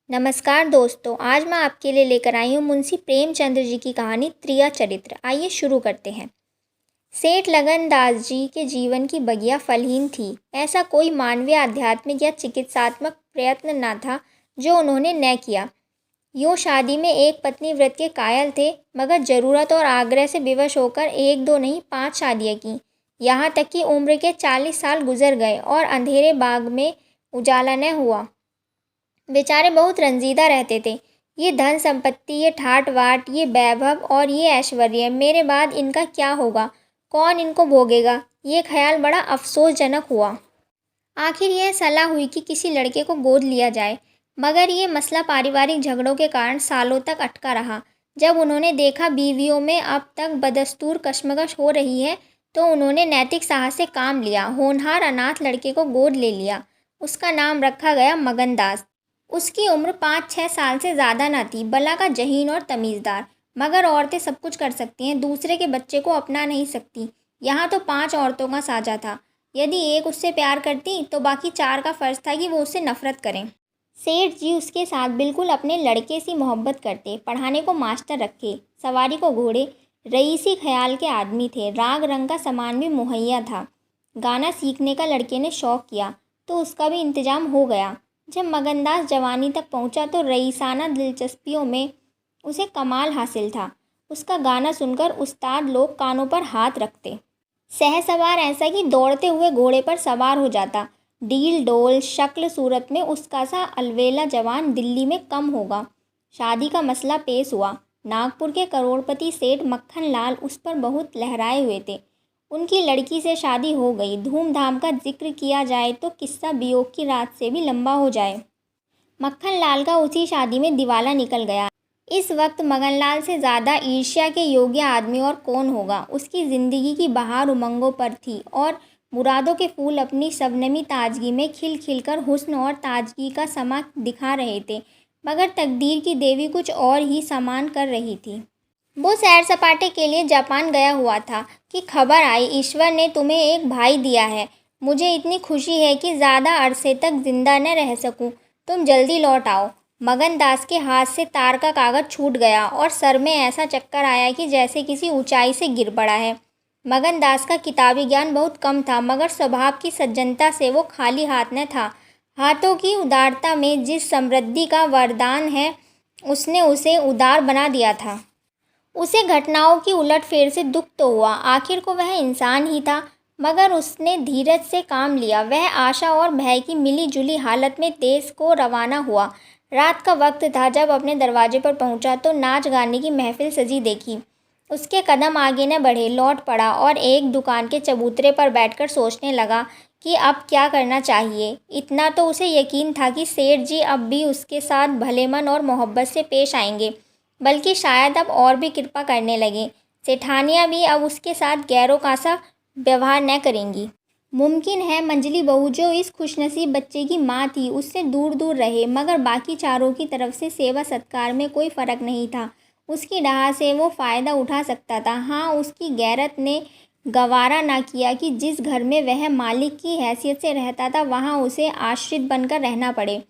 नमस्कार दोस्तों, आज मैं आपके लिए लेकर आई हूँ मुंशी प्रेमचंद जी की कहानी त्रिया चरित्र। आइए शुरू करते हैं। सेठ लगनदास जी के जीवन की बगिया फलहीन थी। ऐसा कोई मानवीय, आध्यात्मिक या चिकित्सात्मक प्रयत्न न था जो उन्होंने न किया। यूँ शादी में एक पत्नी व्रत के कायल थे, मगर ज़रूरत और आग्रह से विवश होकर एक दो नहीं 5 शादियाँ की। यहाँ तक कि उम्र के 40 साल गुजर गए और अंधेरे बाग में उजाला न हुआ। बेचारे बहुत रंजीदा रहते थे। ये धन संपत्ति, ये ठाट बाट, ये वैभव और ये ऐश्वर्य, मेरे बाद इनका क्या होगा, कौन इनको भोगेगा, ये ख्याल बड़ा अफसोसजनक हुआ। आखिर यह सलाह हुई कि किसी लड़के को गोद लिया जाए, मगर ये मसला पारिवारिक झगड़ों के कारण सालों तक अटका रहा। जब उन्होंने देखा बीवियों में अब तक बदस्तूर कशमकश हो रही है, तो उन्होंने नैतिक साहस से काम लिया। होनहार अनाथ लड़के को गोद ले लिया। उसका नाम रखा गया मगनदास। उसकी उम्र 5-6 साल से ज़्यादा न थी। भला का जहीन और तमीज़दार। मगर औरतें सब कुछ कर सकती हैं, दूसरे के बच्चे को अपना नहीं सकती। यहाँ तो 5 औरतों का साझा था। यदि एक उससे प्यार करती तो बाकी 4 का फ़र्ज़ था कि वो उससे नफ़रत करें। सेठ जी उसके साथ बिल्कुल अपने लड़के सी मोहब्बत करते। पढ़ाने को मास्टर रखे, सवारी को घोड़े, रईसी ख्याल के आदमी थे। राग रंग का सामान भी मुहैया था। गाना सीखने का लड़के ने शौक़ किया तो उसका भी इंतज़ाम हो गया। जब मगनदास जवानी तक पहुंचा तो रईसाना दिलचस्पियों में उसे कमाल हासिल था। उसका गाना सुनकर उस्ताद लोग कानों पर हाथ रखते। सहसवार ऐसा कि दौड़ते हुए घोड़े पर सवार हो जाता। डील डोल शक्ल सूरत में उसका सा अलवेला जवान दिल्ली में कम होगा। शादी का मसला पेश हुआ। नागपुर के करोड़पति सेठ मक्खन लाल उस पर बहुत लहराए हुए थे। उनकी लड़की से शादी हो गई। धूमधाम का जिक्र किया जाए तो किस्सा वियोग की रात से भी लंबा हो जाए। मक्खन लाल का उसी शादी में दिवाला निकल गया। इस वक्त मगनलाल से ज़्यादा ईर्ष्या के योग्य आदमी और कौन होगा। उसकी ज़िंदगी की बहार उमंगों पर थी और मुरादों के फूल अपनी शबनमी ताजगी में खिल खिल कर हुस्न और ताजगी का समा दिखा रहे थे। मगर तकदीर की देवी कुछ और ही सामान कर रही थी। वो सैर सपाटे के लिए जापान गया हुआ था कि खबर आई, ईश्वर ने तुम्हें एक भाई दिया है। मुझे इतनी खुशी है कि ज़्यादा अरसे तक जिंदा न रह सकूं। तुम जल्दी लौट आओ। मगनदास के हाथ से तार का कागज़ छूट गया और सर में ऐसा चक्कर आया कि जैसे किसी ऊंचाई से गिर पड़ा है। मगनदास का किताबी ज्ञान बहुत कम था, मगर स्वभाव की सज्जनता से वो खाली हाथ न था। हाथों की उदारता में जिस समृद्धि का वरदान है, उसने उसे उदार बना दिया था। उसे घटनाओं की उलटफेर से दुख तो हुआ। आखिर को वह इंसान ही था, मगर उसने धीरज से काम लिया। वह आशा और भय की मिली जुली हालत में देश को रवाना हुआ। रात का वक्त था। जब अपने दरवाजे पर पहुंचा तो नाच गाने की महफिल सजी देखी। उसके कदम आगे न बढ़े, लौट पड़ा और एक दुकान के चबूतरे पर बैठकर सोचने लगा कि अब क्या करना चाहिए। इतना तो उसे यकीन था कि सेठ जी अब भी उसके साथ भले मन और मोहब्बत से पेश आएंगे, बल्कि शायद अब और भी कृपा करने लगे। सेठानियाँ भी अब उसके साथ गैरों का सा व्यवहार न करेंगी। मुमकिन है मंजली बहू, जो इस खुशनसीब बच्चे की माँ थी, उससे दूर दूर रहे, मगर बाकी चारों की तरफ से सेवा सत्कार में कोई फ़र्क नहीं था। उसकी डाह से वो फ़ायदा उठा सकता था। हाँ, उसकी गैरत ने गवारा ना किया कि जिस घर में वह मालिक की हैसियत से रहता था, वहाँ उसे आश्रित बनकर रहना पड़े।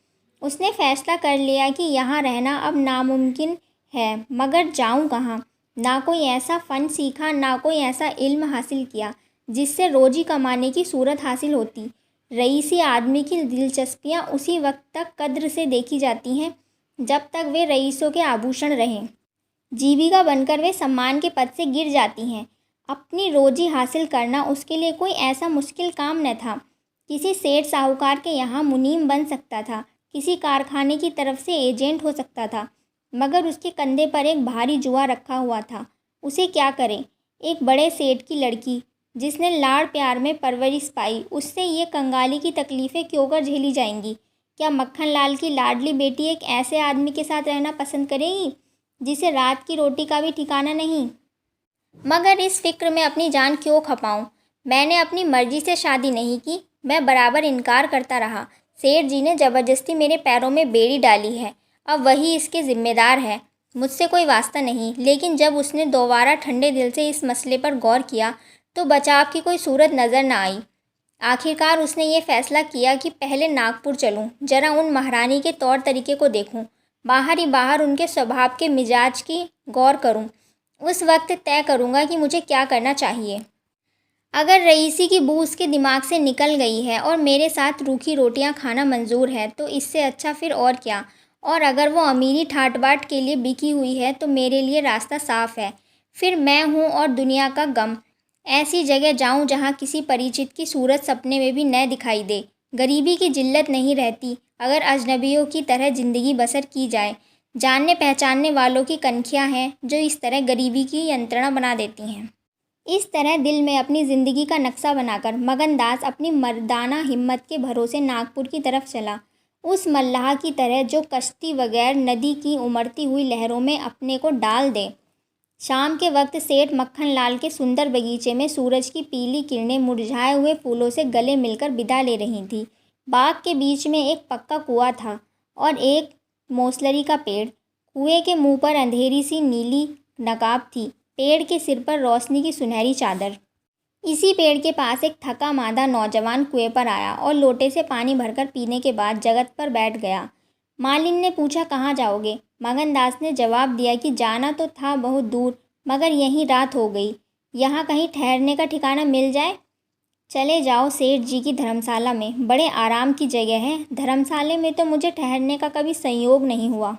उसने फैसला कर लिया कि यहाँ रहना अब नामुमकिन है, मगर जाऊँ कहाँ। ना कोई ऐसा फ़न सीखा, ना कोई ऐसा इल्म हासिल किया जिससे रोज़ी कमाने की सूरत हासिल होती। रईसी आदमी की दिलचस्पियाँ उसी वक्त तक कद्र से देखी जाती हैं जब तक वे रईसों के आभूषण रहें। जीविका बनकर वे सम्मान के पद से गिर जाती हैं। अपनी रोज़ी हासिल करना उसके लिए कोई ऐसा मुश्किल काम न था। किसी सेठ साहूकार के यहाँ मुनीम बन सकता था, किसी कारखाने की तरफ से एजेंट हो सकता था, मगर उसके कंधे पर एक भारी जुआ रखा हुआ था। उसे क्या करे। एक बड़े सेठ की लड़की जिसने लाड़ प्यार में परवरिश पाई, उससे ये कंगाली की तकलीफ़ें क्यों कर झेली जाएंगी। क्या मक्खन लाल की लाडली बेटी एक ऐसे आदमी के साथ रहना पसंद करेगी जिसे रात की रोटी का भी ठिकाना नहीं। मगर इस फिक्र में अपनी जान क्यों खपाऊं। मैंने अपनी मर्जी से शादी नहीं की, मैं बराबर इनकार करता रहा। सेठ जी ने ज़बरदस्ती मेरे पैरों में बेड़ी डाली है, अब वही इसके ज़िम्मेदार है। मुझसे कोई वास्ता नहीं। लेकिन जब उसने दोबारा ठंडे दिल से इस मसले पर गौर किया तो बचाव की कोई सूरत नज़र न आई। आखिरकार उसने ये फैसला किया कि पहले नागपुर चलूं, जरा उन महारानी के तौर तरीके को देखूं, बाहर ही बाहर उनके स्वभाव के मिजाज की गौर करूं। उस वक्त तय करूंगा कि मुझे क्या करना चाहिए। अगर रईसी की बू उसके दिमाग से निकल गई है और मेरे साथ रूखी रोटियां खाना मंजूर है तो इससे अच्छा फिर और क्या। और अगर वो अमीरी ठाट बाट के लिए बिकी हुई है तो मेरे लिए रास्ता साफ है। फिर मैं हूँ और दुनिया का गम। ऐसी जगह जाऊँ जहाँ किसी परिचित की सूरत सपने में भी न दिखाई दे। गरीबी की जिल्लत नहीं रहती अगर अजनबियों की तरह ज़िंदगी बसर की जाए। जानने पहचानने वालों की कनखियाँ हैं जो इस तरह गरीबी की यंत्रणा बना देती हैं। इस तरह दिल में अपनी ज़िंदगी का नक्शा बनाकर मगनदास अपनी मर्दाना हिम्मत के भरोसे नागपुर की तरफ चला, उस मल्लाह की तरह जो कश्ती बगैर नदी की उमड़ती हुई लहरों में अपने को डाल दे। शाम के वक्त सेठ मक्खन लाल के सुंदर बगीचे में सूरज की पीली किरणें मुरझाए हुए फूलों से गले मिलकर विदा ले रही थी। बाग के बीच में एक पक्का कुआं था और एक मौसलरी का पेड़। कुएं के मुंह पर अंधेरी सी नीली नकाब थी, पेड़ के सिर पर रोशनी की सुनहरी चादर। इसी पेड़ के पास एक थका मादा नौजवान कुएं पर आया और लोटे से पानी भरकर पीने के बाद जगत पर बैठ गया। मालिन ने पूछा, कहाँ जाओगे? मगनदास ने जवाब दिया कि जाना तो था बहुत दूर, मगर यहीं रात हो गई। यहाँ कहीं ठहरने का ठिकाना मिल जाए। चले जाओ सेठ जी की धर्मशाला में, बड़े आराम की जगह है। धर्मशाले में तो मुझे ठहरने का कभी संयोग नहीं हुआ।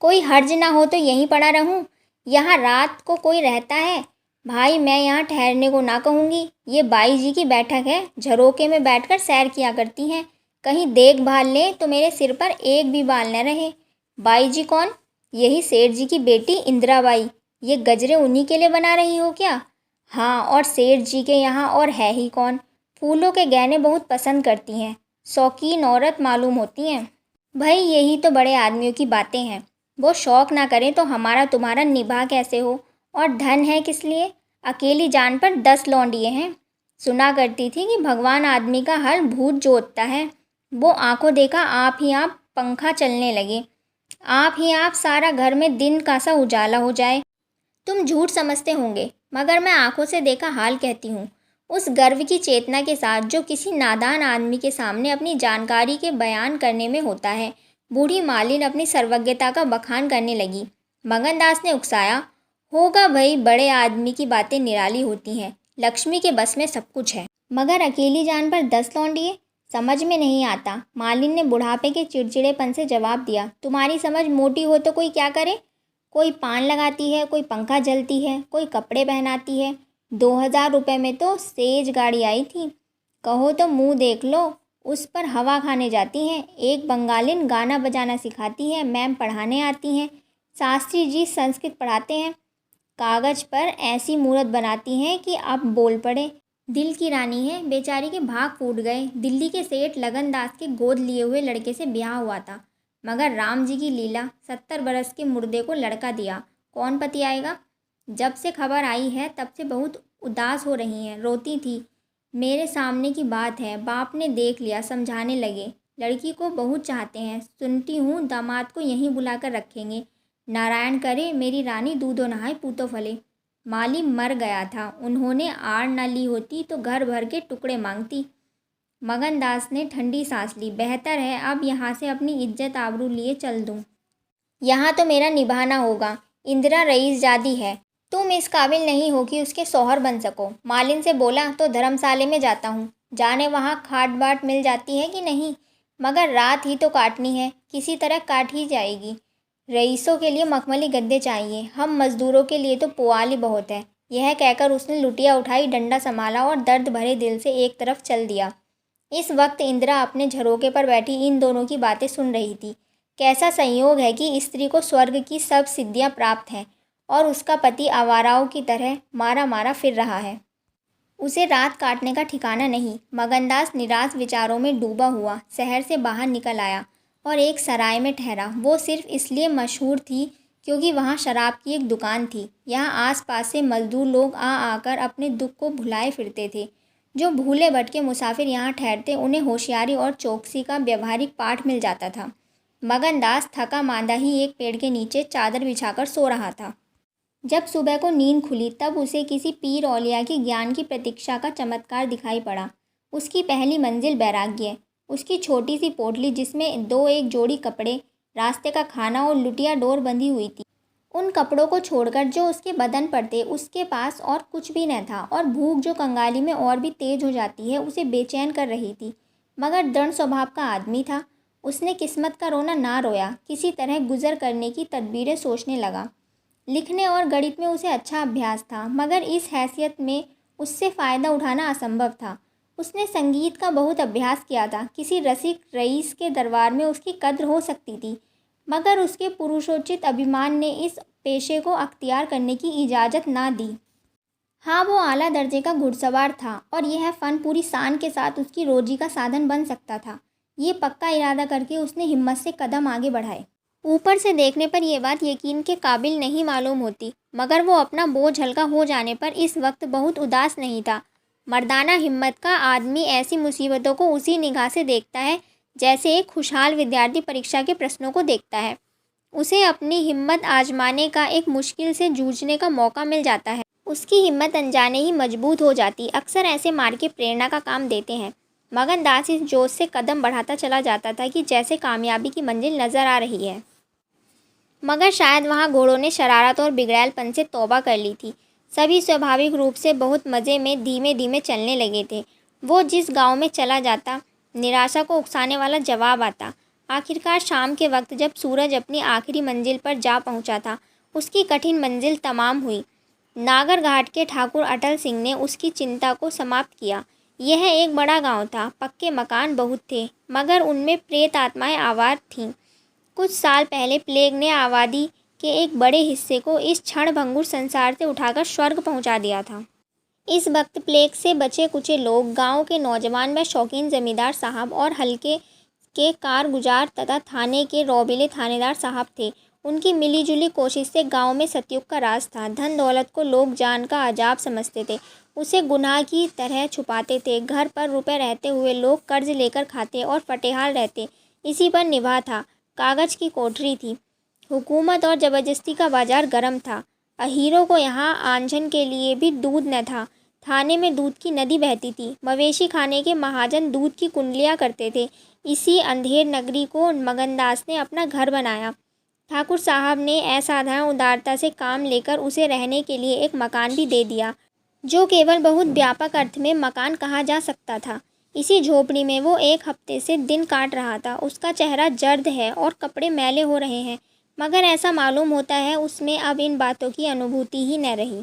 कोई हर्ज ना हो तो यहीं पड़ा रहूं। यहाँ रात को कोई रहता है? भाई मैं यहाँ ठहरने को ना कहूँगी। ये बाई जी की बैठक है, झरोके में बैठकर सैर किया करती हैं। कहीं देखभाल लें तो मेरे सिर पर एक भी बाल न रहे। बाई जी कौन? यही सेठ जी की बेटी इंदिराबाई। ये गजरे उन्हीं के लिए बना रही हो क्या? हाँ, और सेठ जी के यहाँ और है ही कौन। फूलों के गहने बहुत पसंद करती हैं, शौकीन औरत मालूम होती हैं। भाई यही तो बड़े आदमियों की बातें हैं। वो शौक़ ना करें तो हमारा तुम्हारा निभा कैसे हो? और धन है किस लिए? अकेली जान पर 10 लौंडिये हैं। सुना करती थी कि भगवान आदमी का हर भूत जोतता है। वो आंखों देखा आप ही आप पंखा चलने लगे, आप ही आप सारा घर में दिन का सा उजाला हो जाए। तुम झूठ समझते होंगे, मगर मैं आंखों से देखा हाल कहती हूँ। उस गर्व की चेतना के साथ जो किसी नादान आदमी के सामने अपनी जानकारी के बयान करने में होता है। बूढ़ी मालिन अपनी सर्वज्ञता का बखान करने लगी। मगनदास ने उकसाया, होगा भाई, बड़े आदमी की बातें निराली होती हैं। लक्ष्मी के बस में सब कुछ है, मगर अकेली जान पर 10 लौंडिये? समझ में नहीं आता। मालिन ने बुढ़ापे के चिड़चिड़ेपन से जवाब दिया, तुम्हारी समझ मोटी हो तो कोई क्या करे? कोई पान लगाती है, कोई पंखा जलती है, कोई कपड़े पहनाती है। 2000 रुपये में तो सेज गाड़ी आई थी। कहो तो मुंह देख लो, उस पर हवा खाने जाती हैं। एक बंगालिन गाना बजाना सिखाती है, मैम पढ़ाने आती हैं, शास्त्री जी संस्कृत पढ़ाते हैं, कागज़ पर ऐसी मूरत बनाती हैं कि अब बोल पड़े। दिल की रानी है, बेचारी के भाग फूट गए। दिल्ली के सेठ लगनदास के गोद लिए हुए लड़के से ब्याह हुआ था, मगर राम जी की लीला, 70 बरस के मुर्दे को लड़का दिया, कौन पति आएगा? जब से खबर आई है तब से बहुत उदास हो रही हैं, रोती थी। मेरे सामने की बात है, बाप ने देख लिया, समझाने लगे। लड़की को बहुत चाहते हैं, सुनती हूँ दामाद को यहीं बुलाकर रखेंगे। नारायण करे मेरी रानी दूधो नहाए पूतो फले। माली मर गया था, उन्होंने आड़ न ली होती तो घर भर के टुकड़े मांगती। मगनदास ने ठंडी सांस ली। बेहतर है अब यहाँ से अपनी इज्जत आबरू लिए चल दूँ। यहाँ तो मेरा निभाना होगा। इंदिरा रईसजादी है, तुम इस काबिल नहीं हो कि उसके शौहर बन सको। मालिन से बोला तो धर्मशाले में जाता हूँ, जाने वहाँ खाट बाट मिल जाती है कि नहीं, मगर रात ही तो काटनी है, किसी तरह काट ही जाएगी। रईसों के लिए मखमली गद्दे चाहिए, हम मज़दूरों के लिए तो पुआल ही बहुत है। यह कहकर उसने लुटिया उठाई, डंडा संभाला और दर्द भरे दिल से एक तरफ चल दिया। इस वक्त इंदिरा अपने झरोके पर बैठी इन दोनों की बातें सुन रही थी। कैसा संयोग है कि स्त्री को स्वर्ग की सब सिद्धियां प्राप्त हैं और उसका पति आवाराओं की तरह मारा मारा फिर रहा है। उसे रात काटने का ठिकाना नहीं। मगनदास निराश विचारों में डूबा हुआ शहर से बाहर निकल आया और एक सराय में ठहरा। वो सिर्फ इसलिए मशहूर थी क्योंकि वहाँ शराब की एक दुकान थी। यहाँ आसपास से मजदूर लोग आ आकर अपने दुख को भुलाए फिरते थे। जो भूले भटके मुसाफिर यहाँ ठहरते, उन्हें होशियारी और चौकसी का व्यवहारिक पाठ मिल जाता था। मगनदास थका मांदा ही एक पेड़ के नीचे चादर बिछाकर सो रहा था। जब सुबह को नींद खुली तब उसे किसी पीर औलिया के ज्ञान की प्रतीक्षा का चमत्कार दिखाई पड़ा। उसकी पहली मंजिल वैराग्य, उसकी छोटी सी पोटली जिसमें दो एक जोड़ी कपड़े, रास्ते का खाना और लुटिया डोर बंधी हुई थी। उन कपड़ों को छोड़कर जो उसके बदन पर थे उसके पास और कुछ भी न था, और भूख जो कंगाली में और भी तेज हो जाती है उसे बेचैन कर रही थी। मगर दृढ़ स्वभाव का आदमी था। उसने किस्मत का रोना ना रोया, किसी तरह गुजर करने की तदबीरें सोचने लगा। लिखने और गणित में उसे अच्छा अभ्यास था, मगर इस हैसियत में उससे फ़ायदा उठाना असंभव था। उसने संगीत का बहुत अभ्यास किया था। किसी रसिक रईस के दरबार में उसकी कद्र हो सकती थी, मगर उसके पुरुषोचित अभिमान ने इस पेशे को अख्तियार करने की इजाज़त ना दी। हाँ, वो आला दर्जे का घुड़सवार था और यह फ़न पूरी शान के साथ उसकी रोजी का साधन बन सकता था। ये पक्का इरादा करके उसने हिम्मत से कदम आगे बढ़ाए। ऊपर से देखने पर यह बात यकीन के काबिल नहीं मालूम होती, मगर वो अपना बोझ हल्का हो जाने पर इस वक्त बहुत उदास नहीं था। मर्दाना हिम्मत का आदमी ऐसी मुसीबतों को उसी निगाह से देखता है जैसे एक खुशहाल विद्यार्थी परीक्षा के प्रश्नों को देखता है। उसे अपनी हिम्मत आजमाने का, एक मुश्किल से जूझने का मौका मिल जाता है। उसकी हिम्मत अनजाने ही मजबूत हो जाती। अक्सर ऐसे मार्के प्रेरणा का काम देते हैं। मगन दास इस जोश से कदम बढ़ाता चला जाता था कि जैसे कामयाबी की मंजिल नज़र आ रही है, मगर शायद वहाँ घोड़ों ने शरारत और बिगड़ैलपन से तौबा कर ली थी। सभी स्वाभाविक रूप से बहुत मज़े में धीमे धीमे चलने लगे थे। वो जिस गांव में चला जाता, निराशा को उकसाने वाला जवाब आता। आखिरकार शाम के वक्त जब सूरज अपनी आखिरी मंजिल पर जा पहुंचा था, उसकी कठिन मंजिल तमाम हुई। नागर घाट के ठाकुर अटल सिंह ने उसकी चिंता को समाप्त किया। यह एक बड़ा गांव था। पक्के मकान बहुत थे, मगर उनमें प्रेत आत्माएं आवार थीं। कुछ साल पहले प्लेग ने आबादी के एक बड़े हिस्से को इस क्षणभंगुर संसार से उठाकर स्वर्ग पहुंचा दिया था। इस वक्त प्लेग से बचे कुचे लोग गांव के नौजवान व शौकीन जमींदार साहब और हल्के के कारगुजार तथा थाने के रौबीले थानेदार साहब थे। उनकी मिलीजुली कोशिश से गांव में सतयुग का राज था। धन दौलत को लोग जान का अजाब समझते थे, उसे गुनाह की तरह छुपाते थे। घर पर रुपए रहते हुए लोग कर्ज लेकर खाते और फटेहाल रहते। इसी पर निभा था। कागज़ की कोठरी थी। हुकूमत और ज़बरदस्ती का बाजार गर्म था। अहीरों को यहाँ आंझन के लिए भी दूध न था। थाने में दूध की नदी बहती थी। मवेशी खाने के महाजन दूध की कुंडलियाँ करते थे। इसी अंधेर नगरी को मगनदास ने अपना घर बनाया। ठाकुर साहब ने असाधारण उदारता से काम लेकर उसे रहने के लिए एक मकान भी दे दिया, जो केवल बहुत व्यापक अर्थ में मकान कहा जा सकता था। इसी झोपड़ी में वो एक हफ्ते से दिन काट रहा था। उसका चेहरा जर्द है और कपड़े मैले हो रहे हैं, मगर ऐसा मालूम होता है उसमें अब इन बातों की अनुभूति ही न रही।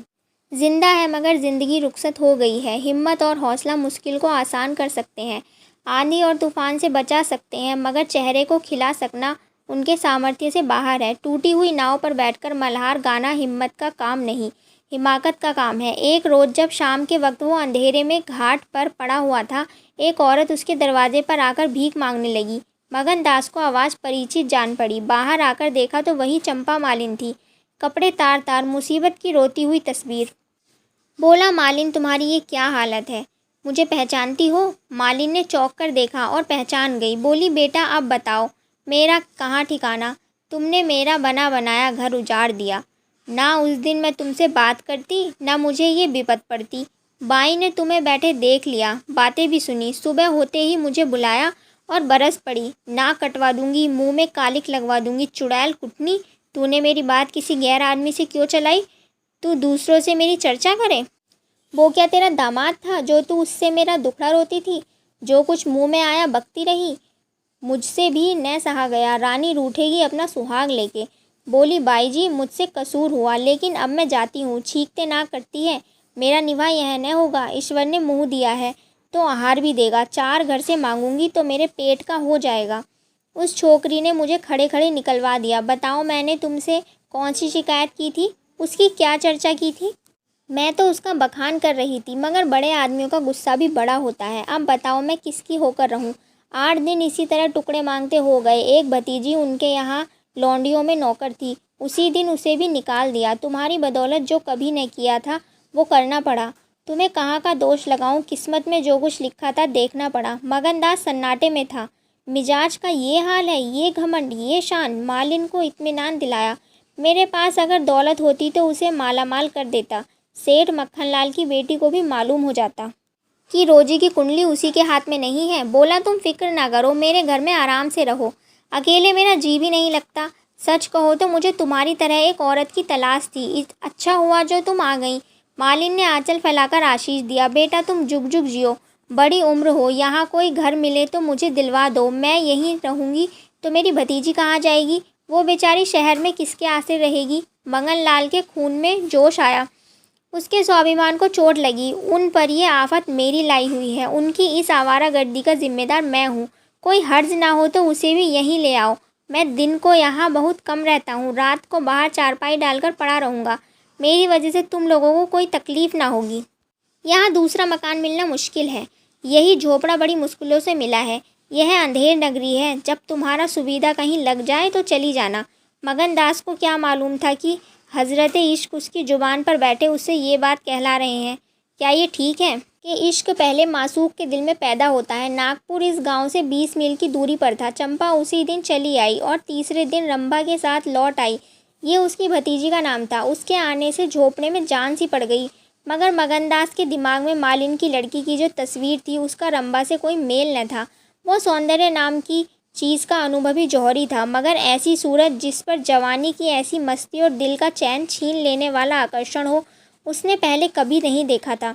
जिंदा है, मगर ज़िंदगी रुखसत हो गई है। हिम्मत और हौसला मुश्किल को आसान कर सकते हैं, आंधी और तूफान से बचा सकते हैं, मगर चेहरे को खिला सकना उनके सामर्थ्य से बाहर है। टूटी हुई नाव पर बैठकर मल्हार गाना हिम्मत का काम नहीं, हिमाकत का काम है। एक रोज़ जब शाम के वक्त वो अंधेरे में घाट पर पड़ा हुआ था, एक औरत उसके दरवाजे पर आकर भीख मांगने लगी। मगन दास को आवाज़ परिचित जान पड़ी। बाहर आकर देखा तो वही चंपा मालिन थी, कपड़े तार तार, मुसीबत की रोती हुई तस्वीर। बोला, मालिन तुम्हारी ये क्या हालत है, मुझे पहचानती हो? मालिन ने चौंक कर देखा और पहचान गई। बोली, बेटा अब बताओ, मेरा कहाँ ठिकाना? तुमने मेरा बना बनाया घर उजाड़ दिया। ना उस दिन मैं तुमसे बात करती, ना मुझे ये विपत पड़ती। बाई ने तुम्हें बैठे देख लिया, बातें भी सुनी। सुबह होते ही मुझे बुलाया और बरस पड़ी। नाक कटवा दूंगी, मुंह में कालिक लगवा दूंगी। चुड़ैल कुटनी, तूने मेरी बात किसी गैर आदमी से क्यों चलाई? तू दूसरों से मेरी चर्चा करे? वो क्या तेरा दामाद था जो तू उससे मेरा दुखड़ा रोती थी? जो कुछ मुंह में आया बकती रही। मुझसे भी न सहा गया। रानी रूठेगी अपना सुहाग लेके। बोली, बाई जी मुझसे कसूर हुआ, लेकिन अब मैं जाती हूँ। छींकते ना करती है। मेरा निभा यह न होगा। ईश्वर ने मुँह दिया है तो आहार भी देगा। 4 घर से मांगूंगी तो मेरे पेट का हो जाएगा। उस छोकरी ने मुझे खड़े खड़े निकलवा दिया। बताओ, मैंने तुमसे कौन सी शिकायत की थी? उसकी क्या चर्चा की थी? मैं तो उसका बखान कर रही थी, मगर बड़े आदमियों का गुस्सा भी बड़ा होता है। अब बताओ मैं किसकी होकर रहूं? 8 दिन इसी तरह टुकड़े मांगते हो गए। एक भतीजी उनके यहाँ लौंडियों में नौकर थी, उसी दिन उसे भी निकाल दिया। तुम्हारी बदौलत जो कभी न किया था वो करना पड़ा। तुम्हें कहाँ का दोष लगाऊं? किस्मत में जो कुछ लिखा था देखना पड़ा। मगनदास सन्नाटे में था। मिजाज का ये हाल है, ये घमंड, ये शान। मालिन को इत्मीनान दिलाया। मेरे पास अगर दौलत होती तो उसे मालामाल कर देता। सेठ मक्खनलाल की बेटी को भी मालूम हो जाता। कि रोजी की कुंडली उसी के हाथ में नहीं है। बोला, तुम फिक्र ना करो, मेरे घर में आराम से रहो, अकेले मेरा जी भी नहीं लगता। सच कहो तो मुझे तुम्हारी तरह एक औरत की तलाश थी। अच्छा हुआ जो तुम आ गई। मालिन ने आंचल फैलाकर आशीष दिया। बेटा तुम जुग जुग जियो, बड़ी उम्र हो। यहाँ कोई घर मिले तो मुझे दिलवा दो, मैं यहीं रहूँगी। तो मेरी भतीजी कहाँ जाएगी? वो बेचारी शहर में किसके आसरे रहेगी? मंगन लाल के खून में जोश आया। उसके स्वाभिमान को चोट लगी। उन पर ये आफत मेरी लाई हुई है। उनकी इस आवारागर्दी का जिम्मेदार मैं हूँ। कोई हर्ज ना हो तो उसे भी यहीं ले आओ। मैं दिन को यहाँ बहुत कम रहता हूँ, रात को बाहर चारपाई डालकर पड़ा रहूँगा। मेरी वजह से तुम लोगों को कोई तकलीफ़ ना होगी। यहाँ दूसरा मकान मिलना मुश्किल है। यही झोपड़ा बड़ी मुश्किलों से मिला है। यह अंधेर नगरी है। जब तुम्हारा सुविधा कहीं लग जाए तो चली जाना। मगन दास को क्या मालूम था कि हज़रत इश्क उसकी ज़ुबान पर बैठे उससे ये बात कहला रहे हैं। क्या ये ठीक है कि इश्क पहले मासूक के दिल में पैदा होता है? नागपुर इस गांव से 20 मील की दूरी पर था। चंपा उसी दिन चली आई और तीसरे दिन रंभा के साथ लौट आई। ये उसकी भतीजी का नाम था। उसके आने से झोपड़े में जान सी पड़ गई। मगर मगनदास के दिमाग में मालिन की लड़की की जो तस्वीर थी उसका रंभा से कोई मेल न था। वो सौंदर्य नाम की चीज़ का अनुभवी जौहरी था, मगर ऐसी सूरत जिस पर जवानी की ऐसी मस्ती और दिल का चैन छीन लेने वाला आकर्षण हो, उसने पहले कभी नहीं देखा था।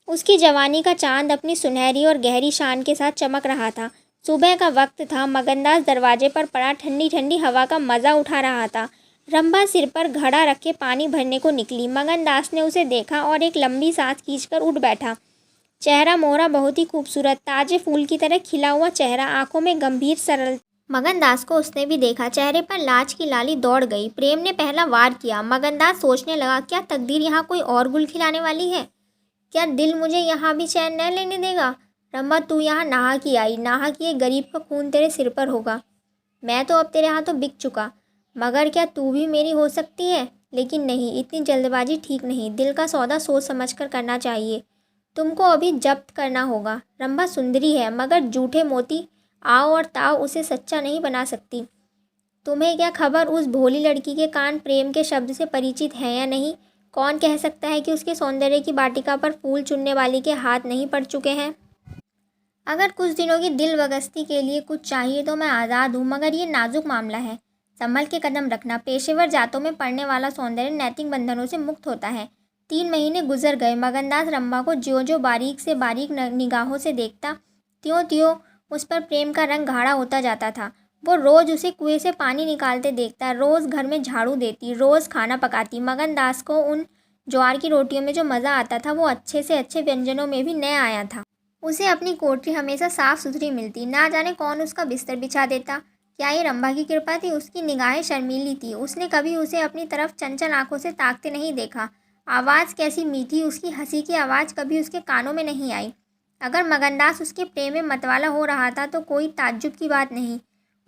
उसकी जवानी का चांद अपनी सुनहरी और गहरी शान के साथ चमक रहा था। सुबह का वक्त था। मगनदास दरवाजे पर पड़ा ठंडी ठंडी हवा का मज़ा उठा रहा था। रंभा सिर पर घड़ा रखे पानी भरने को निकली। मगनदास ने उसे देखा और एक लंबी सांस खींचकर उठ बैठा। चेहरा मोहरा बहुत ही खूबसूरत, ताजे फूल की तरह खिला हुआ चेहरा, आंखों में गंभीर सरल। मगनदास को उसने भी देखा। चेहरे पर लाज की लाली दौड़ गई। प्रेम ने पहला वार किया। मगनदास सोचने लगा, क्या तकदीर यहाँ कोई और गुल खिलाने वाली है? क्या दिल मुझे यहाँ भी चैन न लेने देगा? रंभा तू यहाँ नहा की आई, नहा की एक गरीब का खून तेरे सिर पर होगा। मैं तो अब तेरे हाथों बिक चुका, मगर क्या तू भी मेरी हो सकती है? लेकिन नहीं, इतनी जल्दबाजी ठीक नहीं। दिल का सौदा सोच समझ कर करना चाहिए। तुमको अभी जब्त करना होगा। रंभा सुंदरी है, मगर झूठे मोती आओ और ताव उसे सच्चा नहीं बना सकती। तुम्हें क्या खबर उस भोली लड़की के कान प्रेम के शब्द से परिचित हैं या नहीं? कौन कह सकता है कि उसके सौंदर्य की वाटिका पर फूल चुनने वाली के हाथ नहीं पड़ चुके हैं? अगर कुछ दिनों की दिल बगस्ती के लिए कुछ चाहिए तो मैं आज़ाद हूँ, मगर ये नाजुक मामला है। संभल के कदम रखना। पेशेवर जातों में पड़ने वाला सौंदर्य नैतिक बंधनों से मुक्त होता है। 3 महीने गुजर गए। मगनदास रंभा को ज्यों ज्यों बारीक से बारीक निगाहों से देखता, त्यों त्यों उस पर प्रेम का रंग गाढ़ा होता जाता था। वो रोज़ उसे कुएं से पानी निकालते देखता, रोज़ घर में झाड़ू देती, रोज़ खाना पकाती। मगनदास को उन ज्वार की रोटियों में जो मज़ा आता था वो अच्छे से अच्छे व्यंजनों में भी न आया था। उसे अपनी कोठरी हमेशा साफ़ सुथरी मिलती। ना जाने कौन उसका बिस्तर बिछा देता। क्या ये रंभा की कृपा थी? उसकी निगाहें शर्मीली थी। उसने कभी उसे अपनी तरफ चंचल आंखों से ताकते नहीं देखा। आवाज़ कैसी मीठी, उसकी हंसी की आवाज़ कभी उसके कानों में नहीं आई। अगर मगनदास उसके प्रेम में मतवाला हो रहा था तो कोई ताज्जुब की बात नहीं।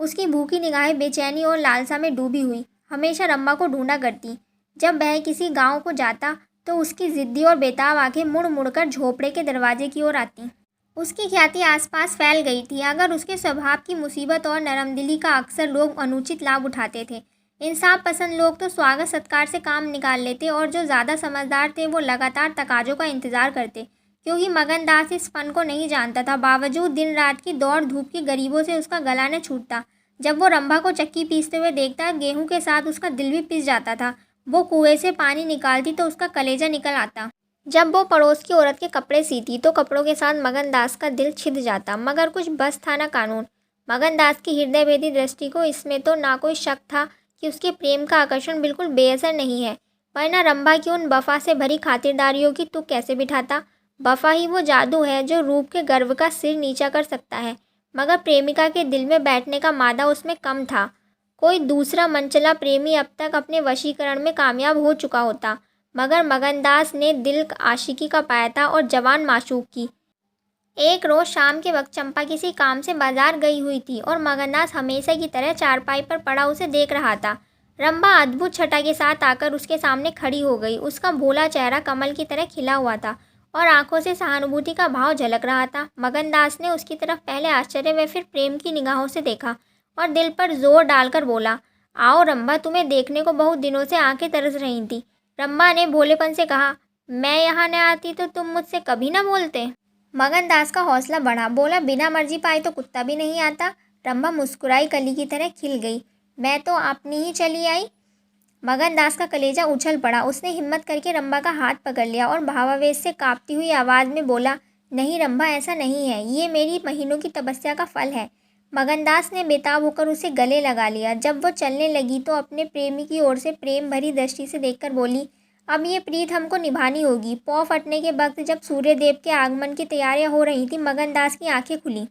उसकी भूखी निगाहें बेचैनी और लालसा में डूबी हुई हमेशा रंभा को ढूंढा करती। जब वह किसी गांव को जाता तो उसकी ज़िद्दी और बेताब आंखें मुड़ मुड़कर झोपड़े के दरवाजे की ओर आती। उसकी ख्याति आसपास फैल गई थी। अगर उसके स्वभाव की मुसीबत और नरमदिली का अक्सर लोग अनुचित लाभ उठाते थे। इंसाफ पसंद लोग तो स्वागत सत्कार से काम निकाल लेते और जो ज़्यादा समझदार थे वो लगातार तकाजों का इंतज़ार करते, क्योंकि मगनदास इस फन को नहीं जानता था। बावजूद दिन रात की दौड़ धूप के गरीबों से उसका गला न छूटता। जब वो रंभा को चक्की पीसते हुए देखता, गेहूं के साथ उसका दिल भी पिस जाता था। वो कुएं से पानी निकालती तो उसका कलेजा निकल आता। जब वो पड़ोस की औरत के कपड़े सीती तो कपड़ों के साथ मगनदास का दिल छिद जाता। मगर कुछ बस था ना कानून। मगनदास की हृदय भेदी दृष्टि को इसमें तो ना कोई शक था कि उसके प्रेम का आकर्षण बिल्कुल बेअसर नहीं है। वरना रंभा की उन वफा से भरी खातिरदारियों की तुक कैसे बिठाता? वफा ही वो जादू है जो रूप के गर्व का सिर नीचा कर सकता है, मगर प्रेमिका के दिल में बैठने का मादा उसमें कम था। कोई दूसरा मनचला प्रेमी अब तक अपने वशीकरण में कामयाब हो चुका होता, मगर मगनदास ने दिल आशिकी का पाया था और जवान माशूक की। एक रोज़ शाम के वक्त चंपा किसी काम से बाजार गई हुई थी और मगनदास हमेशा की तरह चारपाई पर पड़ा उसे देख रहा था। रंभा अद्भुत छटा के साथ आकर उसके सामने खड़ी हो गई। उसका भोला चेहरा कमल की तरह खिला हुआ था और आंखों से सहानुभूति का भाव झलक रहा था। मगनदास ने उसकी तरफ पहले आश्चर्य व फिर प्रेम की निगाहों से देखा और दिल पर जोर डालकर बोला, आओ रंभा, तुम्हें देखने को बहुत दिनों से आंखें तरस रही थी। रंभा ने भोलेपन से कहा, मैं यहाँ न आती तो तुम मुझसे कभी ना बोलते। मगनदास का हौसला बढ़ा, बोला बिना मर्जी पाए तो कुत्ता भी नहीं आता। रंभा मुस्कुराई, कली की तरह खिल गई। मैं तो अपनी ही चली आई। मगनदास का कलेजा उछल पड़ा। उसने हिम्मत करके रंभा का हाथ पकड़ लिया और भावावेश से कांपती हुई आवाज़ में बोला, नहीं रंभा, ऐसा नहीं है, ये मेरी महीनों की तपस्या का फल है। मगनदास ने बेताब होकर उसे गले लगा लिया। जब वो चलने लगी तो अपने प्रेमी की ओर से प्रेम भरी दृष्टि से देखकर बोली, अब ये प्रीत हमको निभानी होगी। पौ फटने के वक्त जब सूर्यदेव के आगमन की तैयारियां हो रही थी, मगनदास की आंखें खुली।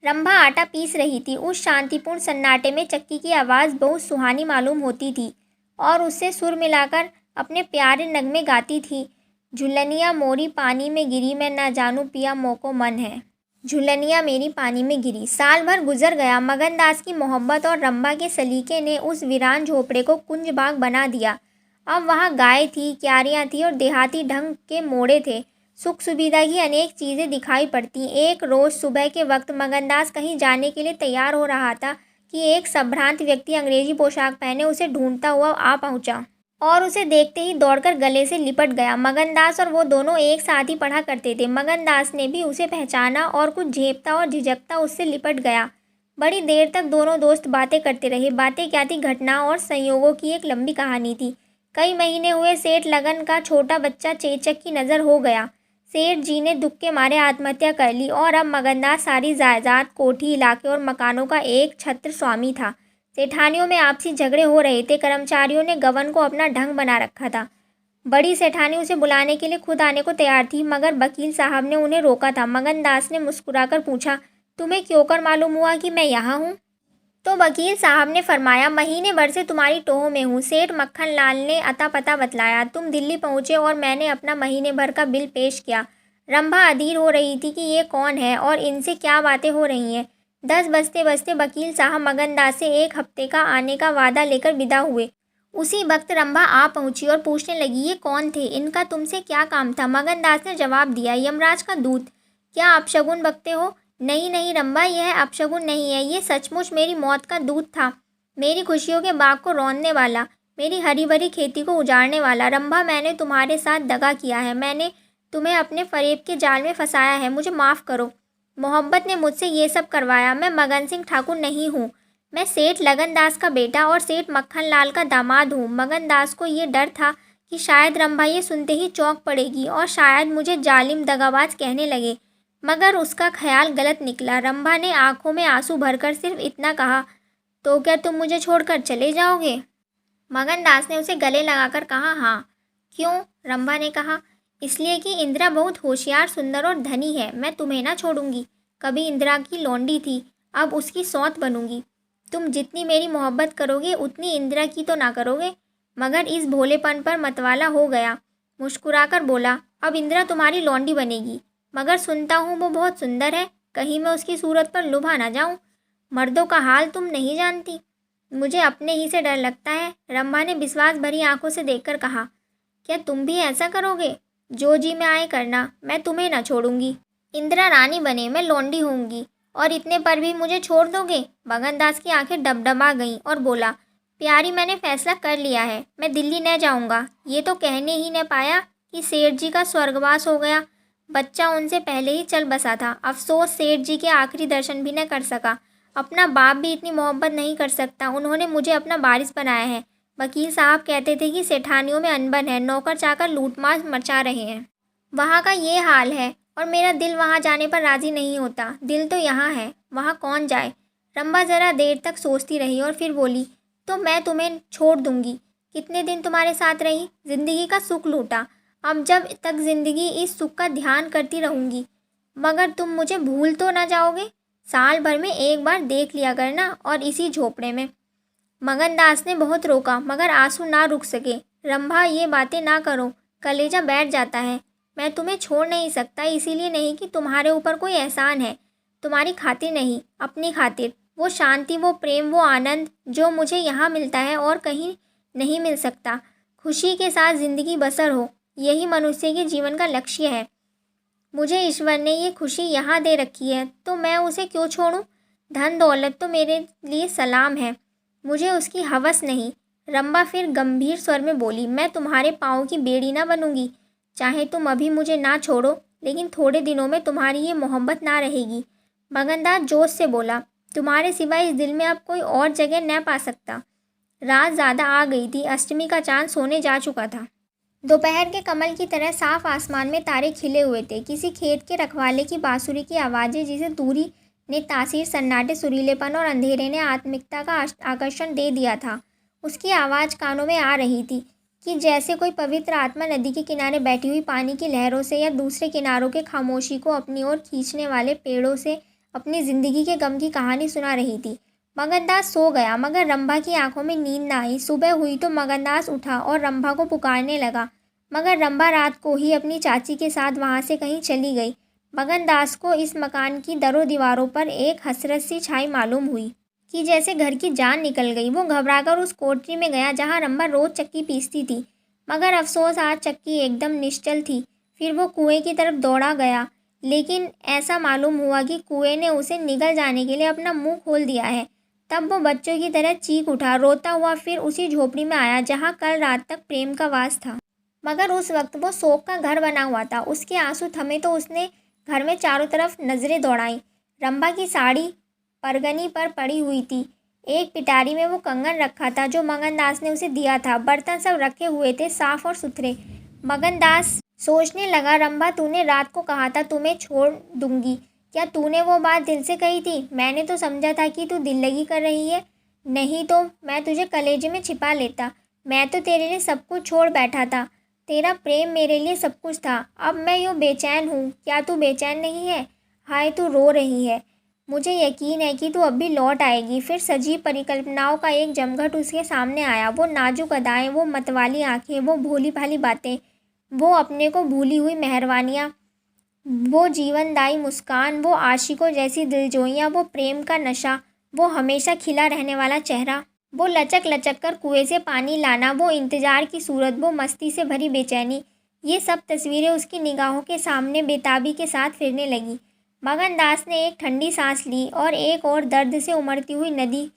रंभा आटा पीस रही थी। उस शांतिपूर्ण सन्नाटे में चक्की की आवाज़ बहुत सुहानी मालूम होती थी और उससे सुर मिलाकर अपने प्यारे नगमे गाती थी। झुलनिया मोरी पानी में गिरी, मैं ना जानू पिया मोको मन है। झुलनिया मेरी पानी में गिरी। साल भर गुजर गया। मगनदास की मोहब्बत और रंभा के सलीके ने उस वीरान झोपड़े को कुंज बाग बना दिया। अब वहाँ गाय थी, क्यारियाँ थी और देहाती ढंग के मोड़े थे। सुख सुविधा की अनेक चीज़ें दिखाई पड़ती। एक रोज़ सुबह के वक्त मगनदास कहीं जाने के लिए तैयार हो रहा था कि एक संभ्रांत व्यक्ति अंग्रेजी पोशाक पहने उसे ढूंढता हुआ आ पहुंचा और उसे देखते ही दौड़कर गले से लिपट गया। मगनदास और वो दोनों एक साथ ही पढ़ा करते थे। मगनदास ने भी उसे पहचाना और कुछ झेपता और झिझकता उससे लिपट गया। बड़ी देर तक दोनों दोस्त बातें करते रहे। बातें क्या थी, घटना और संयोगों की एक लंबी कहानी थी। कई महीने हुए सेठ लगन का छोटा बच्चा चेचक की नज़र हो गया। सेठ जी ने दुख के मारे आत्महत्या कर ली और अब मगनदास सारी जायदाद, कोठी, इलाके और मकानों का एक छत्र स्वामी था। सेठानियों में आपसी झगड़े हो रहे थे। कर्मचारियों ने गवन को अपना ढंग बना रखा था। बड़ी सेठानी उसे बुलाने के लिए खुद आने को तैयार थी, मगर वकील साहब ने उन्हें रोका था। मगनदास ने मुस्कुराकर पूछा, तुम्हें क्यों कर मालूम हुआ कि मैं यहाँ हूँ? तो वकील साहब ने फरमाया, महीने भर से तुम्हारी टोह में हूँ। सेठ मक्खन लाल ने अता पता बतलाया। तुम दिल्ली पहुँचे और मैंने अपना महीने भर का बिल पेश किया। रंभा अधीर हो रही थी कि ये कौन है और इनसे क्या बातें हो रही हैं। 10 बजते बजते वकील साहब मगनदास से 1 हफ्ते का आने का वादा लेकर विदा हुए। उसी वक्त रंभा आ पहुंची और पूछने लगी, ये कौन थे, इनका तुमसे क्या काम था? मगनदास ने जवाब दिया, यमराज का दूत। क्या अपशगुन बकते हो? नहीं नहीं रंभा, यह अपशगुन नहीं है, ये सचमुच मेरी मौत का दूत था। मेरी खुशियों के बाग को रौंदने वाला, मेरी हरी भरी खेती को उजाड़ने वाला। रंभा, मैंने तुम्हारे साथ दगा किया है। मैंने तुम्हें अपने फरेब के जाल में फंसाया है। मुझे माफ़ करो। मोहब्बत ने मुझसे ये सब करवाया। मैं मगन सिंह ठाकुर नहीं हूँ। मैं सेठ लगनदास का बेटा और सेठ मक्खन लाल का दामाद हूँ। मगनदास को ये डर था कि शायद रंभा ये सुनते ही चौंक पड़ेगी और शायद मुझे जालिम दगाबाज कहने लगे, मगर उसका ख्याल गलत निकला। रंभा ने आंखों में आंसू भरकर सिर्फ इतना कहा, तो क्या तुम मुझे छोड़कर चले जाओगे? मगनदास ने उसे गले लगाकर कहा, हाँ। क्यों? रंभा ने कहा, इसलिए कि इंदिरा बहुत होशियार, सुंदर और धनी है। मैं तुम्हें ना छोड़ूंगी। कभी इंदिरा की लौंडी थी, अब उसकी सौत बनूंगी। तुम जितनी मेरी मोहब्बत करोगे उतनी इंदिरा की तो ना करोगे। मगर इस भोलेपन पर मतवाला हो गया। मुस्कुराकर बोला, अब इंदिरा तुम्हारी लौंडी बनेगी। मगर सुनता हूँ वो बहुत सुंदर है, कहीं मैं उसकी सूरत पर लुभा ना जाऊँ। मर्दों का हाल तुम नहीं जानती। मुझे अपने ही से डर लगता है। रंभा ने विश्वास भरी आंखों से देखकर कहा, क्या तुम भी ऐसा करोगे? जो जी में आए करना, मैं तुम्हें ना छोड़ूंगी। इंदिरा रानी बने, मैं लौंडी होंगी, और इतने पर भी मुझे छोड़ दोगे? मगनदास की आंखें डबडबा गईं और बोला, प्यारी, मैंने फैसला कर लिया है। मैं दिल्ली न जाऊंगा। ये तो कहने ही न पाया कि सेठ जी का स्वर्गवास हो गया। बच्चा उनसे पहले ही चल बसा था। अफसोस सेठ जी के आखिरी दर्शन भी न कर सका। अपना बाप भी इतनी मोहब्बत नहीं कर सकता। उन्होंने मुझे अपना वारिस बनाया है। वकील साहब कहते थे कि सेठानियों में अनबन है, नौकर चाकर लूटमार मचा रहे हैं। वहाँ का ये हाल है और मेरा दिल वहाँ जाने पर राज़ी नहीं होता। दिल तो यहाँ है, वहाँ कौन जाए? रंभा ज़रा देर तक सोचती रही और फिर बोली, तो मैं तुम्हें छोड़ दूँगी। कितने दिन तुम्हारे साथ रही, ज़िंदगी का सुख लूटा। अब जब तक ज़िंदगी इस सुख का ध्यान करती रहूँगी। मगर तुम मुझे भूल तो ना जाओगे? साल भर में एक बार देख लिया करना, और इसी झोपड़े में। मगनदास ने बहुत रोका, मगर आंसू ना रुक सके। रंभा, ये बातें ना करो, कलेजा बैठ जाता है। मैं तुम्हें छोड़ नहीं सकता, इसीलिए नहीं कि तुम्हारे ऊपर कोई एहसान है। तुम्हारी खातिर नहीं, अपनी खातिर। वो शांति, वो प्रेम, वो आनंद जो मुझे यहाँ मिलता है और कहीं नहीं मिल सकता। खुशी के साथ ज़िंदगी बसर हो, यही मनुष्य के जीवन का लक्ष्य है। मुझे ईश्वर ने ये खुशी यहाँ दे रखी है, तो मैं उसे क्यों छोड़ूं? धन दौलत तो मेरे लिए सलाम है, मुझे उसकी हवस नहीं। रंभा फिर गंभीर स्वर में बोली, मैं तुम्हारे पाँव की बेड़ी ना बनूंगी। चाहे तुम अभी मुझे ना छोड़ो, लेकिन थोड़े दिनों में तुम्हारी ये मोहब्बत ना रहेगी। मगनदास जोश से बोला, तुम्हारे सिवाय इस दिल में अब कोई और जगह न पा सकता। रात ज़्यादा आ गई थी, अष्टमी का चांद सोने जा चुका था। दोपहर के कमल की तरह साफ आसमान में तारे खिले हुए थे। किसी खेत के रखवाले की बांसुरी की आवाज़ें, जिसे दूरी ने तासीर, सन्नाटे, सुरीलेपन और अंधेरे ने आत्मिकता का आकर्षण दे दिया था, उसकी आवाज़ कानों में आ रही थी कि जैसे कोई पवित्र आत्मा नदी के किनारे बैठी हुई पानी की लहरों से या दूसरे किनारों के खामोशी को अपनी ओर खींचने वाले पेड़ों से अपनी ज़िंदगी के गम की कहानी सुना रही थी। मगनदास सो गया, मगर रंभा की आंखों में नींद ना आई। सुबह हुई तो मगनदास उठा और रंभा को पुकारने लगा, मगर रंभा रात को ही अपनी चाची के साथ वहाँ से कहीं चली गई। मगनदास को इस मकान की दरों दीवारों पर एक हसरत सी छाई मालूम हुई कि जैसे घर की जान निकल गई। वो घबराकर उस कोठरी में गया जहाँ रंभा रोज़ चक्की पीसती थी, मगर अफसोस आज चक्की एकदम निश्चल थी। फिर वो कुएं की तरफ दौड़ा गया, लेकिन ऐसा मालूम हुआ कि कुएं ने उसे निगल जाने के लिए अपना मुंह खोल दिया है। तब वो बच्चों की तरह चीख उठा, रोता हुआ फिर उसी झोपड़ी में आया जहाँ कल रात तक प्रेम का वास था। मगर उस वक्त वो शोक का घर बना हुआ था। उसके आंसू थमे तो उसने घर में चारों तरफ नज़रें दौड़ाईं। रंभा की साड़ी परगनी पर पड़ी हुई थी। एक पिटारी में वो कंगन रखा था जो मगनदास ने उसे दिया था। बर्तन सब रखे हुए थे, साफ और सुथरे। मगनदास सोचने लगा, रंभा, तूने रात को कहा था तुम्हें छोड़ दूंगी। क्या तूने वो बात दिल से कही थी? मैंने तो समझा था कि तू दिल लगी कर रही है, नहीं तो मैं तुझे कलेजे में छिपा लेता। मैं तो तेरे लिए सब कुछ छोड़ बैठा था। तेरा प्रेम मेरे लिए सब कुछ था। अब मैं यूँ बेचैन हूँ। क्या तू बेचैन नहीं है? हाय, तू रो रही है। मुझे यकीन है कि तू अब भी लौट आएगी। फिर सजीव परिकल्पनाओं का एक जमघट उसके सामने आया। वो नाजुक अदाएँ, वो मतवाली आँखें, वो भोली भाली बातें, वो अपने को भूली हुई मेहरबानियाँ, वो जीवनदायी मुस्कान, वो आशिकों जैसी दिलजोइयाँ, वो प्रेम का नशा, वो हमेशा खिला रहने वाला चेहरा, वो लचक लचक कर कुएं से पानी लाना, वो इंतज़ार की सूरत, वो मस्ती से भरी बेचैनी, ये सब तस्वीरें उसकी निगाहों के सामने बेताबी के साथ फिरने लगी। मगनदास ने एक ठंडी सांस ली और एक और दर्द से उमड़ती हुई नदी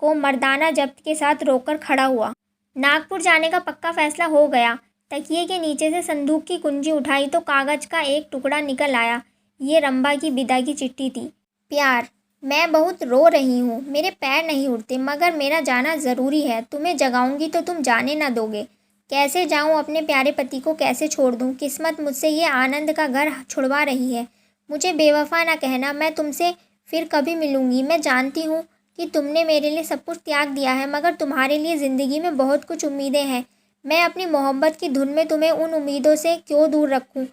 को मर्दाना जब्त के साथ रोककर खड़ा हुआ। नागपुर जाने का पक्का फैसला हो गया। तकिए के नीचे से संदूक की कुंजी उठाई तो कागज़ का एक टुकड़ा निकल आया। ये रंभा की विदा की चिट्ठी थी। प्यार, मैं बहुत रो रही हूँ, मेरे पैर नहीं उठते, मगर मेरा जाना ज़रूरी है। तुम्हें जगाऊंगी तो तुम जाने ना दोगे। कैसे जाऊँ अपने प्यारे पति को, कैसे छोड़ दूँ? किस्मत मुझसे ये आनंद का घर छुड़वा रही है। मुझे बेवफा ना कहना, मैं तुमसे फिर कभी मिलूँगी। मैं जानती हूँ कि तुमने मेरे लिए सब कुछ त्याग दिया है, मगर तुम्हारे लिए ज़िंदगी में बहुत कुछ उम्मीदें हैं। मैं अपनी मोहब्बत की धुन में तुम्हें उन उम्मीदों से क्यों दूर रखूँ?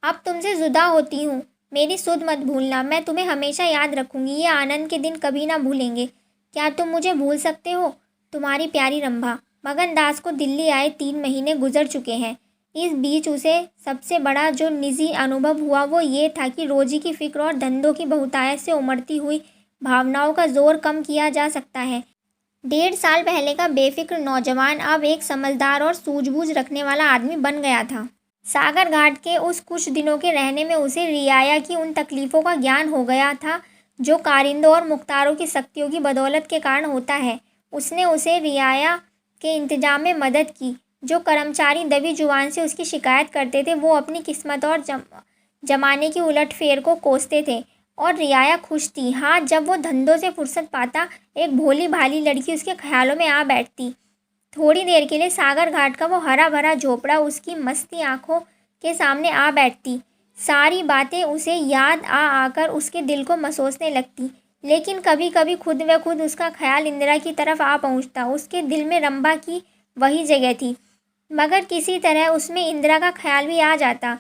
अब तुमसे जुदा होती हूँ, मेरी सुध मत भूलना। मैं तुम्हें हमेशा याद रखूँगी। ये आनंद के दिन कभी ना भूलेंगे। क्या तुम मुझे भूल सकते हो? तुम्हारी प्यारी रंभा। मगनदास को दिल्ली आए 3 महीने गुजर चुके हैं। इस बीच उसे सबसे बड़ा जो निजी अनुभव हुआ वो ये था कि रोजी की फ़िक्र और धंधों की बहुतायत से उमड़ती हुई भावनाओं का जोर कम किया जा सकता है। 1.5 साल पहले का बेफिक्र नौजवान अब एक समझदार और सूझबूझ रखने वाला आदमी बन गया था। सागर घाट के उस कुछ दिनों के रहने में उसे रियाया की उन तकलीफ़ों का ज्ञान हो गया था जो कारिंदों और मुख्तारों की शक्तियों की बदौलत के कारण होता है। उसने उसे रियाया के इंतजाम में मदद की। जो कर्मचारी दबी जुबान से उसकी शिकायत करते थे वो अपनी किस्मत और जमाने की उलटफेर को कोसते थे, और रियाया खुश थी। हाँ, जब वो धंधों से फुर्सत पाता, एक भोली भाली लड़की उसके ख्यालों में आ बैठती। थोड़ी देर के लिए सागर घाट का वो हरा भरा झोपड़ा उसकी मस्ती आंखों के सामने आ बैठती। सारी बातें उसे याद आकर उसके दिल को मसोसने लगती। लेकिन कभी कभी खुद व खुद उसका ख्याल इंदिरा की तरफ आ पहुंचता। उसके दिल में रंभा की वही जगह थी, मगर किसी तरह उसमें इंदिरा का ख्याल भी आ जाता।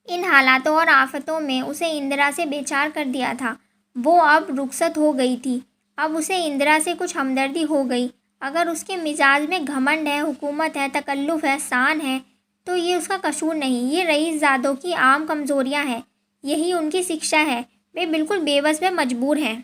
इन हालातों और आफतों में उसे इंदिरा से बेचार कर दिया था। वो अब रुखसत हो गई थी। अब उसे इंदिरा से कुछ हमदर्दी हो गई। अगर उसके मिजाज में घमंड है, हुकूमत है, तकल्लुफ़ है, शान है, तो ये उसका कसूर नहीं। ये रईसज़ादों की आम कमज़ोरियाँ हैं। यही उनकी शिक्षा है। वे बिल्कुल बेबस व मजबूर हैं।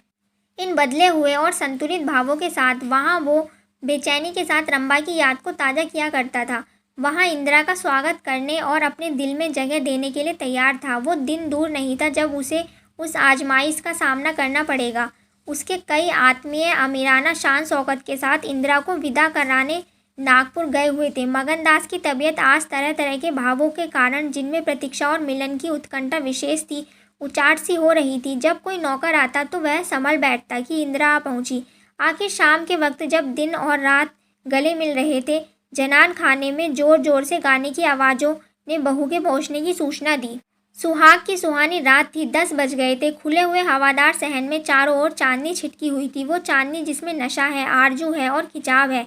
इन बदले हुए और संतुलित भावों के साथ वहाँ वो बेचैनी के साथ रंभा की याद को ताज़ा किया करता था। वहाँ इंदिरा का स्वागत करने और अपने दिल में जगह देने के लिए तैयार था। वो दिन दूर नहीं था जब उसे उस आजमाइश का सामना करना पड़ेगा। उसके कई आत्मीय अमीराना शान शौकत के साथ इंदिरा को विदा कराने नागपुर गए हुए थे। मगनदास की तबीयत आज तरह तरह के भावों के कारण, जिनमें प्रतीक्षा और मिलन की उत्कंठा विशेष थी, उचाट सी हो रही थी। जब कोई नौकर आता तो वह संभल बैठता कि इंदिरा आ पहुंची। आखिर शाम के वक्त जब दिन और रात गले मिल रहे थे, जनान खाने में जोर जोर से गाने की आवाज़ों ने बहू के पहुंचने की सूचना दी। सुहाग की सुहानी रात थी। 10 बज गए थे। खुले हुए हवादार सहन में चारों ओर चांदनी छिटकी हुई थी। वो चांदनी जिसमें नशा है, आरजू है और खिंचाव है।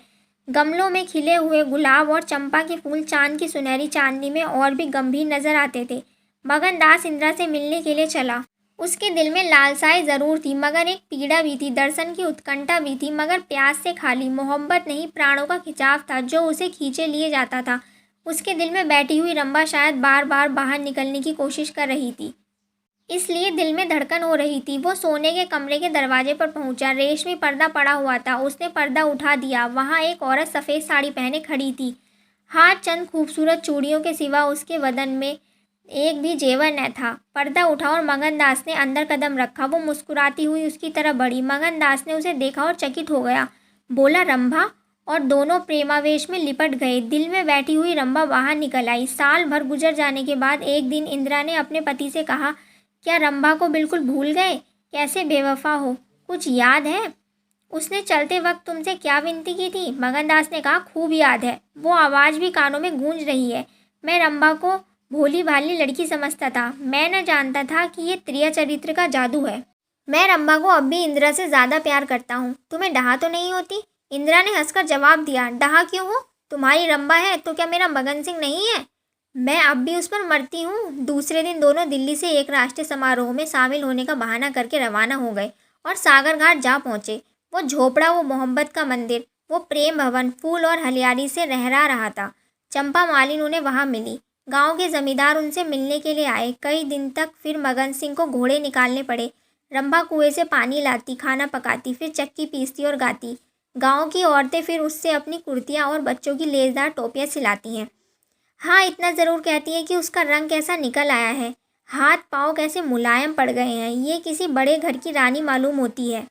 गमलों में खिले हुए गुलाब और चंपा के फूल चांद की सुनहरी चांदनी में और भी गंभीर नजर आते थे। मगनदास इंदिरा से मिलने के लिए चला। उसके दिल में लालसाएं जरूर थी, मगर एक पीड़ा भी थी, दर्शन की उत्कंठा भी थी, मगर प्यास से खाली। मोहब्बत नहीं, प्राणों का खिंचाव था जो उसे खींचे लिए जाता था। उसके दिल में बैठी हुई रंभा शायद बार बार बाहर निकलने की कोशिश कर रही थी, इसलिए दिल में धड़कन हो रही थी। वो सोने के कमरे के दरवाजे पर पहुंचा। रेशमी पर्दा पड़ा हुआ था। उसने पर्दा उठा दिया। वहां एक औरत सफ़ेद साड़ी पहने खड़ी थी। हाथ चंद खूबसूरत चूड़ियों के सिवा उसके बदन में एक भी जेवर न था। पर्दा उठा और मगनदास ने अंदर कदम रखा। वो मुस्कुराती हुई उसकी तरफ बढ़ी। मगनदास ने उसे देखा और चकित हो गया। बोला, रंभा, और दोनों प्रेमावेश में लिपट गए। दिल में बैठी हुई रंभा बाहर निकल आई। साल भर गुजर जाने के बाद एक दिन इंदिरा ने अपने पति से कहा, क्या रंभा को बिल्कुल भूल गए? कैसे बेवफा हो, कुछ याद है? उसने चलते वक्त तुमसे क्या विनती की थी? मगनदास ने कहा, खूब याद है। वो आवाज़ भी कानों में गूंज रही है। मैं रंभा को भोली भाली लड़की समझता था। मैं न जानता था कि ये त्रिया चरित्र का जादू है। मैं रंभा को अब भी इंदिरा से ज़्यादा प्यार करता हूँ। तुम्हें डहा तो नहीं होती? इंदिरा ने हंसकर जवाब दिया, डहा क्यों हो? तुम्हारी रंभा है तो क्या मेरा मगन सिंह नहीं है? मैं अब भी उस पर मरती हूँ। दूसरे दिन दोनों दिल्ली से एक राष्ट्रीय समारोह में शामिल होने का बहाना करके रवाना हो गए और सागर घाट जा पहुँचे। वो झोपड़ा, वो मोहब्बत का मंदिर, वो प्रेम भवन फूल और हरियाली से लहरा रहा था। चंपा मालिन उन्हें वहाँ मिली। गांव के जमींदार उनसे मिलने के लिए आए। कई दिन तक फिर मगन सिंह को घोड़े निकालने पड़े। रंभा कुएं से पानी लाती, खाना पकाती, फिर चक्की पीसती और गाती। गांव की औरतें फिर उससे अपनी कुर्तियाँ और बच्चों की लेसदार टोपियाँ सिलाती हैं। हाँ, इतना ज़रूर कहती है कि उसका रंग कैसा निकल आया है, हाथ पाँव कैसे मुलायम पड़ गए हैं। ये किसी बड़े घर की रानी मालूम होती है,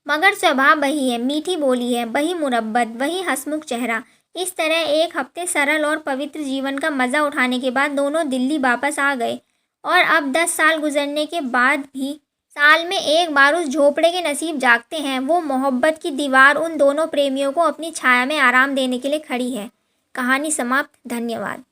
मगर स्वभाव वही है, मीठी बोली है, वही मुरब्बत, वही हंसमुख चेहरा। इस तरह एक हफ्ते सरल और पवित्र जीवन का मज़ा उठाने के बाद दोनों दिल्ली वापस आ गए। और अब 10 साल गुजरने के बाद भी साल में एक बार उस झोपड़े के नसीब जागते हैं। वो मोहब्बत की दीवार उन दोनों प्रेमियों को अपनी छाया में आराम देने के लिए खड़ी है। कहानी समाप्त। धन्यवाद।